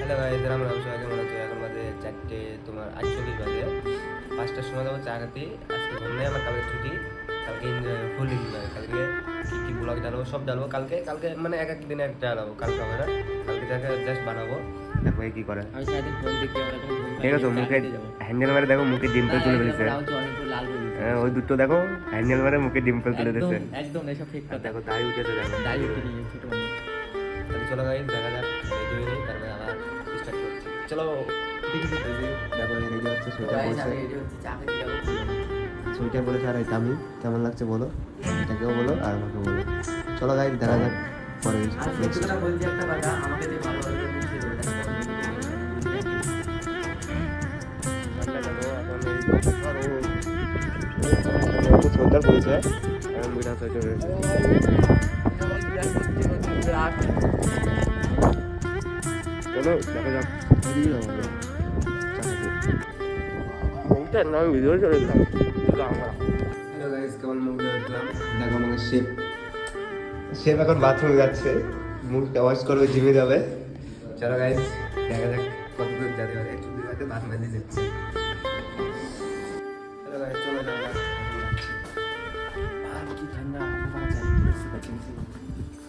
Hello guys, Ram Ram. সবাই কেমন আছো? এখন বাজে 4টে তোমার 48 বাজে। 5টার সময় যাবো চা খেতে। আজকে ঘুম নেই আমার, কালকে ছুটি। কালকে ফুল এনজয়। কালকে কি ব্লগ ডালবো, সব ডালবো। কালকে মানে এক এক দিনে একটা ডালবো। কালকে হবে না, কালকে যাকে জাস্ট বানাবো। দেখো কি করে। আমি সারাদিন ফোন দেখি, আমরা যখন ঘুম ঠিক আছে, মুখে হ্যান্ডেল মারে দেখো, মুখে ডিম্পল তুলে ফেলেছে। লাল হয়ে গেছে। ওই দুটো দেখো, হ্যান্ডেল মারে মুখে ডিম্পল তুলে দিয়েছে। একদম এসব ঠিক কথা। দেখো দাড়ি উঠেছে, দেখো দাড়ি উঠে নিয়ে ছোট মানুষ। তাহলে চলো গাইস, দেখা যাক। রেডি হয়ে নিই, তারপরে আবার স্টার্ট করছি। চলো। দেখো রেডি হচ্ছে, সোয়েটার পরেছে। সোয়েটার পরেছে আর এটা আমি কেমন লাগছে বলো, এটাকেও বলো আর আমাকে বলো। চলো গাইস, দেখা যাক পরে নেক্সট। বলছি একটা কথা, আমাকে যে ভালো ভালো মিশিয়ে দেবে সোয়েটার পরেছে, এখন বিনা সোয়েটার রয়েছে। চলো দেখা যাক। আমি ভিডিও চলেছিলাম। হ্যালো গাইস, কেমন মুখ দেখলাম। দেখো আমাকে শেফ এখন বাথরুমে যাচ্ছে, মুখটা ওয়াশ করবে, জিমে যাবে। চলো গাইস, দেখা যাক কত দূর যেতে পারে। চুপি হয়তো বাথ মেলে যাচ্ছে। চলো গাইস, চলো যাওয়া যাক। আর কি ঠান্ডা,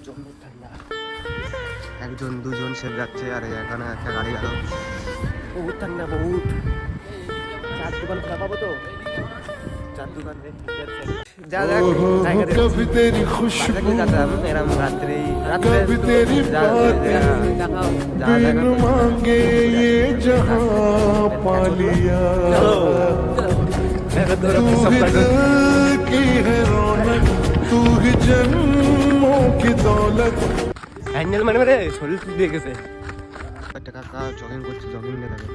জম্মুর ঠান্ডা। একজন দুজন শেফ যাচ্ছে, আর এখানে একটা গাড়ি গেল। বহুত ঠান্ডা, বহুত। চার দোকান খোলা পাবো তো? চার দোকান যা যাক, কবি তেরি খুশবু এরম রাত্রি कभी तेरी बातें बिन मांगे ये जहां पा लिया तू ही दिल की है रौनक तू ही जन्मों की दौलत হ্যান্ডেল মানে মানে শরীর দিয়ে গেছে। একটা কাকা জগিং করছে, জগিং নিয়ে থাকে।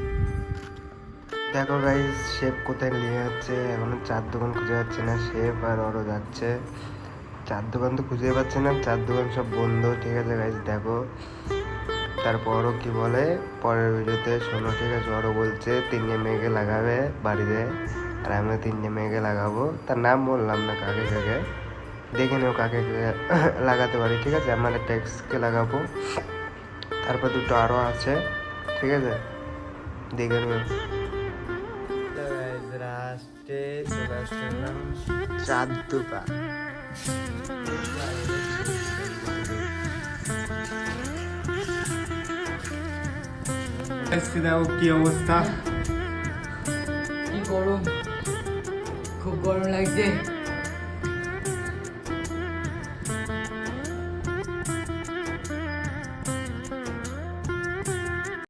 দেখো গাইস, শেফ কোথায় নিয়ে যাচ্ছে। এখনো চার দোকান খুঁজে যাচ্ছে না শেফ, আর ওরও যাচ্ছে। চার দোকান তো খুঁজে পাচ্ছে না, চার দোকান সব বন্ধ। ঠিক আছে গাইস, দেখো তারপরও কি বলে পরের ভিডিওতে শোনো। ঠিক আছে, ওরও বলছে 3টে মেয়েকে লাগাবে বাড়িতে, আর আমরা 3টে মেয়েকে লাগাবো। তার নাম বললাম না, কাকে কাকে দেখে নেও, কাকে লাগাতে পারি। ঠিক আছে, আমরা একটা এক্সকে লাগাবো, তারপর দুটো আরও আছে। ঠিক আছে, দেখে নিও। রাস্তে চার দোকান। দেখো কি অবস্থা, কি গরম, খুব গরম লাগছে।